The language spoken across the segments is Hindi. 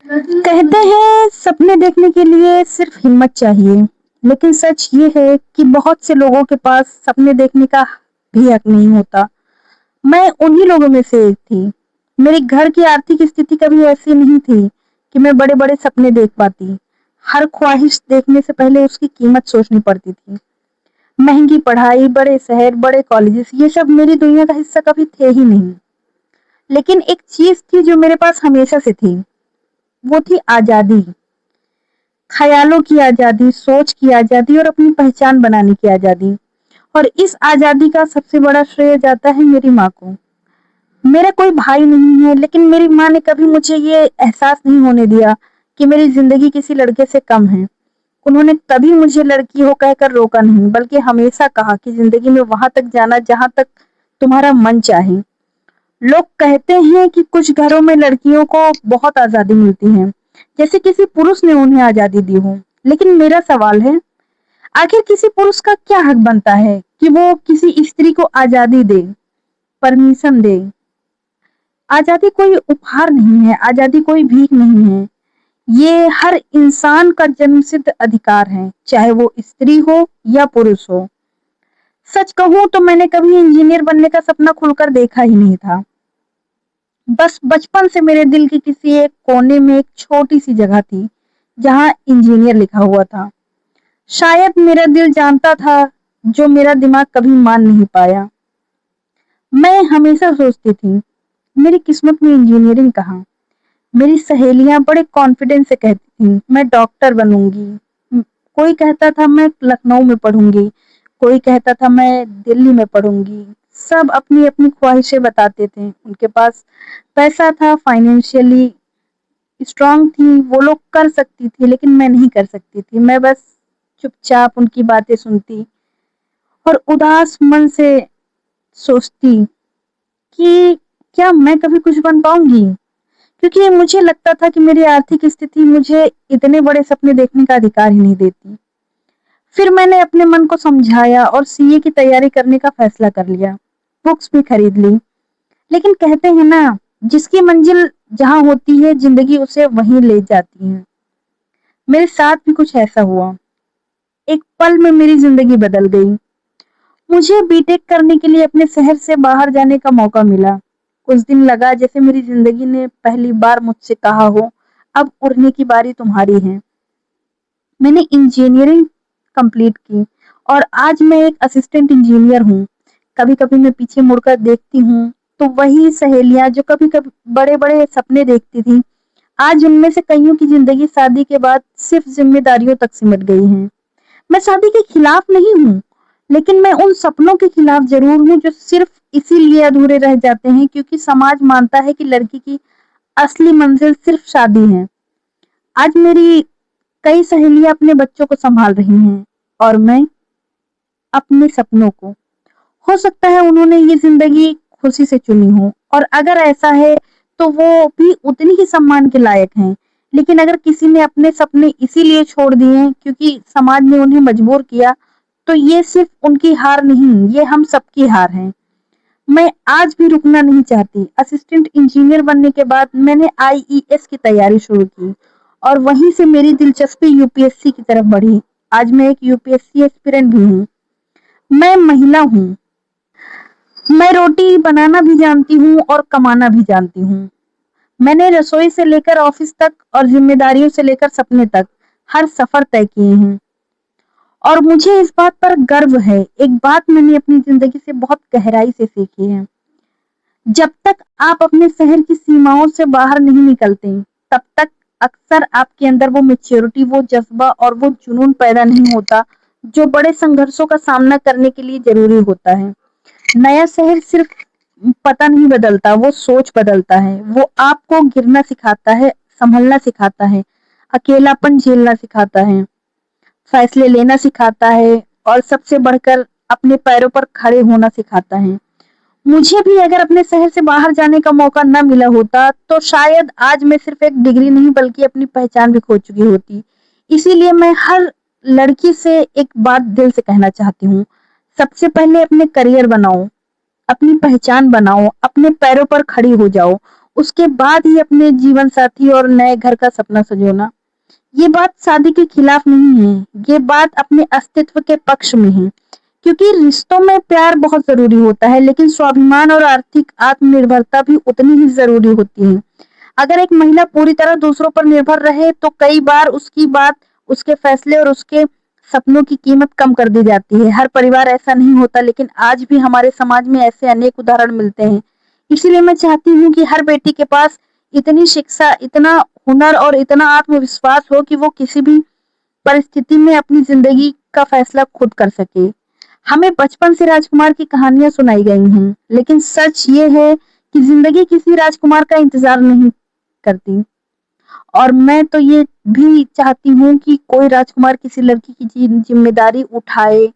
कहते हैं सपने देखने के लिए सिर्फ हिम्मत चाहिए, लेकिन सच ये है कि बहुत से लोगों के पास सपने देखने का भी हक नहीं होता। मैं उन्हीं लोगों में से एक थी। मेरे घर की आर्थिक स्थिति कभी ऐसी नहीं थी कि मैं बड़े-बड़े सपने देख पाती। हर ख्वाहिश देखने से पहले उसकी कीमत सोचनी पड़ती थी। महंगी पढ़ाई, बड़े शहर, बड़े कॉलेजेस, ये सब मेरी दुनिया का हिस्सा कभी थे ही नहीं। लेकिन एक चीज थी जो मेरे पास हमेशा से थी, वो थी आजादी। ख़यालों की आज़ादी, सोच की आज़ादी और अपनी पहचान बनाने की आज़ादी। और इस आज़ादी का सबसे बड़ा श्रेय जाता है मेरी माँ को। मेरा कोई भाई नहीं है, लेकिन मेरी माँ ने कभी मुझे ये एहसास नहीं होने दिया कि मेरी ज़िंदगी किसी लड़के से कम है। उन्होंने कभी मुझे लड़की हो कहकर रोका नहीं, बल्कि हमेशा कहा कि ज़िंदगी में वहाँ तक जाना जहाँ तक तुम्हारा मन चाहे। लोग कहते हैं कि कुछ घरों में लड़कियों को बहुत आज़ादी मिलती है, जैसे किसी पुरुष ने उन्हें आज़ादी दी हो। लेकिन मेरा सवाल है, आखिर किसी पुरुष का क्या हक बनता है कि वो किसी स्त्री को आज़ादी दे, परमिशन दे? आज़ादी कोई उपहार नहीं है, आज़ादी कोई भीख नहीं है। ये हर इंसान का जन्मसिद्ध अधिकार है, चाहे वो स्त्री हो या पुरुष हो। सच कहूँ तो मैंने कभी इंजीनियर बनने का सपना खुलकर देखा ही नहीं था। बस बचपन से मेरे दिल के किसी एक कोने में एक छोटी-सी जगह थी, जहाँ इंजीनियर लिखा हुआ था। शायद मेरा दिल जानता था, जो मेरा दिमाग कभी मान नहीं पाया। मैं हमेशा सोचती थी, मेरी किस्मत में इंजीनियरिंग कहाँ? मेरी सहेलियां बड़े कॉन्फिडेंस से कहती थीं, मैं डॉक्टर बनूंगी। कोई कहता था मैं लखनऊ में पढ़ूंगी, कोई कहता था मैं दिल्ली में पढ़ूंगी। सब अपनी-अपनी ख्वाहिशें बताते थे। उनके पास पैसा था, फाइनेंशियली स्ट्रांग थी, वो लोग कर सकती थी, लेकिन मैं नहीं कर सकती थी। मैं बस चुपचाप उनकी बातें सुनती और उदास मन से सोचती कि क्या मैं कभी कुछ बन पाऊंगी? क्योंकि मुझे लगता था कि मेरी आर्थिक स्थिति मुझे इतने बड़े सपने देखने का अधिकार ही नहीं देती। फिर मैंने अपने मन को समझाया और सीए की तैयारी करने का फैसला कर लिया। बुक्स भी खरीद ली। लेकिन कहते हैं ना, जिसकी मंजिल जहाँ होती है, जिंदगी उसे वहीं ले जाती है। मेरे साथ भी कुछ ऐसा हुआ। एक पल में मेरी जिंदगी बदल गई। मुझे बीटेक करने के लिए अपने शहर से बाहर जाने का मौका मिला। कुछ दिन लगा जैसे मेरी जिंदगी ने पहली बार मुझसे कहा हो, अब उड़ने की बारी तुम्हारी है। मैंने इंजीनियरिंग कंप्लीट की और आज मैं एक असिस्टेंट इंजीनियर हूँ। कभी-कभी मैं पीछे मुड़कर देखती हूँ, तो वही सहेलियां जो कभी-कभी बड़े-बड़े सपने देखती थी, आज उनमें से कईयों की जिंदगी शादी के बाद सिर्फ जिम्मेदारियों तक सिमट गई है। मैं शादी के खिलाफ नहीं हूँ, लेकिन मैं उन सपनों के खिलाफ ज़रूर हूँ जो सिर्फ इसीलिए अधूरे रह जाते हैं क्योंकि समाज मानता है कि लड़की की असली मंजिल सिर्फ शादी है। आज मेरी कई सहेलियां अपने बच्चों को संभाल रही हैं और मैं अपने सपनों को। हो सकता है उन्होंने ये जिंदगी खुशी से चुनी हो और अगर ऐसा है तो वो भी उतनी ही सम्मान के लायक हैं। लेकिन अगर किसी ने अपने सपने इसीलिए छोड़ दिए क्योंकि समाज ने उन्हें मजबूर किया, तो ये सिर्फ उनकी हार नहीं, ये हम सबकी हार है। मैं आज भी रुकना नहीं चाहती। असिस्टेंट इंजीनियर बनने के बाद मैंने आईईएस की तैयारी शुरू की और वहीं से मेरी दिलचस्पी यूपीएससी की तरफ बढ़ी। आज मैं एक यूपीएससी एस्पिरेंट भी हूँ। मैं महिला हूँ। मैं रोटी बनाना भी जानती हूँ और कमाना भी जानती हूँ। मैंने रसोई से लेकर ऑफिस तक और जिम्मेदारियों से लेकर सपने तक हर सफर तय किए हैं और मुझे इस बात पर गर्व है। एक बात मैंने अपनी जिंदगी से बहुत गहराई से सीखी है, जब तक आप अपने शहर की सीमाओं से बाहर नहीं निकलते, तब तक अक्सर आपके अंदर वो मैच्योरिटी, वो जज्बा और वो जुनून पैदा नहीं होता, जो बड़े संघर्षों का सामना करने के लिए ज़रूरी होता है। नया शहर सिर्फ पता नहीं बदलता, वो सोच बदलता है। वो आपको गिरना सिखाता है, संभलना सिखाता है, अकेलापन झेलना सिखाता है, फैसले लेना सिखाता है और सबसे बढ़कर अपने पैरों पर खड़े होना सिखाता है। मुझे भी अगर अपने शहर से बाहर जाने का मौका ना मिला होता, तो शायद आज मैं सिर्फ एक डिग्री नहीं बल्कि अपनी पहचान भी खो चुकी होती। इसीलिए मैं हर लड़की से एक बात दिल से कहना चाहती हूँ, सबसे पहले अपने करियर बनाओ, अपनी पहचान बनाओ, अपने पैरों पर खड़ी हो जाओ। उसके बाद ही अपने जीवन साथी और नए घर का सपना सजोना। ये बात शादी के खिलाफ नहीं है, ये बात अपने अस्तित्व के पक्ष में है। क्योंकि रिश्तों में प्यार बहुत ज़रूरी होता है, लेकिन स्वाभिमान और आर्थिक आत्मनिर्भरता भी उतनी ही ज़रूरी होती है। अगर एक महिला पूरी तरह दूसरों पर निर्भर रहे, तो कई बार उसकी बात, उसके फैसले और उसके सपनों की कीमत कम कर दी जाती है। हर परिवार ऐसा नहीं होता, लेकिन आज भी हमारे समाज में ऐसे अनेक उदाहरण मिलते हैं। इसीलिए मैं चाहती हूँ कि हर बेटी के पास इतनी शिक्षा, इतना हुनर और इतना आत्मविश्वास हो कि वो किसी भी परिस्थिति में अपनी ज़िंदगी का फैसला खुद कर सके। हमें बचपन से राजकुमार की कहानियाँ सुनाई गई हैं, लेकिन सच ये है कि ज़िंदगी किसी राजकुमार का इंतज़ार नहीं करती। और मैं तो ये भी चाहती हूँ कि कोई राजकुमार किसी लड़की की ज़िम्मेदारी उठाए।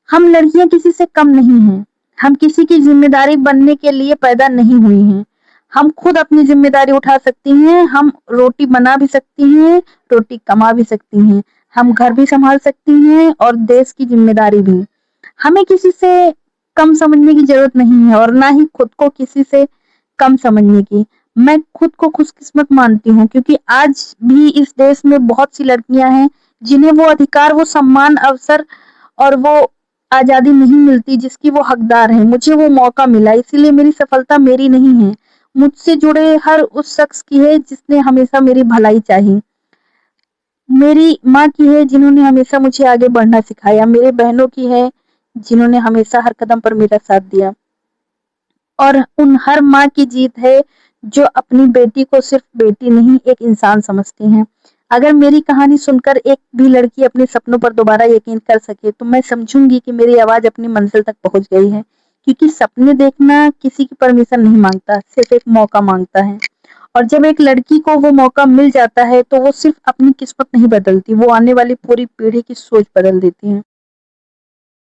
हम लड़कियाँ किसी से कम नहीं हैं। हम किसी की ज़िम्मेदारी बनने के लिए पैदा नहीं हुई हैं। हम खुद अपनी ज़िम्मेदारी उठा सकती हैं, हम रोटी बना भी सकती हैं, रोटी कमा भी सकती हैं, हम घर भी सँभाल सकती हैं और देश की ज़िम्मेदारी भी। हमें किसी से कम समझने की ज़रूरत नहीं है और ना ही खुद को किसी से कम समझने की। मैं खुद को खुशकिस्मत मानती हूँ, क्योंकि आज भी इस देश में बहुत सी लड़कियाँ हैं जिन्हें वो अधिकार, वो सम्मान, अवसर और वो आज़ादी नहीं मिलती जिसकी वो हकदार हैं। मुझे वो मौका मिला, इसीलिए मेरी सफलता मेरी नहीं है, मुझसे जुड़े हर उस शख्स की है जिसने हमेशा मेरी भलाई चाही। मेरी माँ की है जिन्होंने हमेशा मुझे आगे बढ़ना सिखाया, मेरे बहनों की है जिन्होंने हमेशा हर कदम पर मेरा साथ दिया, और उन हर माँ की जीत है जो अपनी बेटी को सिर्फ बेटी नहीं, एक इंसान समझती हैं। अगर मेरी कहानी सुनकर एक भी लड़की अपने सपनों पर दोबारा यकीन कर सके, तो मैं समझूंगी कि मेरी आवाज़ अपनी मंजिल तक पहुंच गई है। क्योंकि सपने देखना किसी की परमिशन नहीं मांगता, सिर्फ एक मौका मांगता है। और जब एक लड़की को वो मौका मिल जाता है, तो वो सिर्फ अपनी किस्मत नहीं बदलती, वो आने वाली पूरी पीढ़ी की सोच बदल देती है।